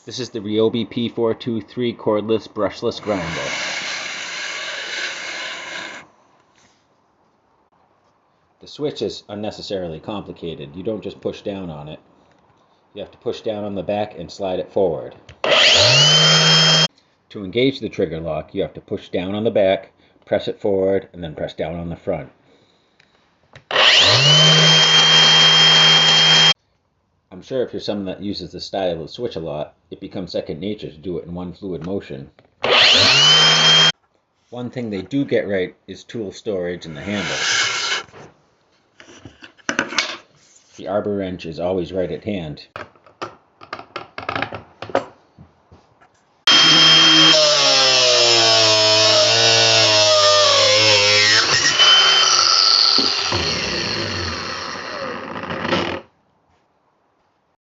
This is the Ryobi p423 cordless brushless grinder. The switch is unnecessarily complicated. You don't just push down on it. You have to push down on the back and slide it forward. To engage the trigger lock, you have to push down on the back, press it forward, and then press down on the front. I'm sure if you're someone that uses this style of switch a lot, it becomes second nature to do it in one fluid motion. One thing they do get right is tool storage and the handle. The arbor wrench is always right at hand.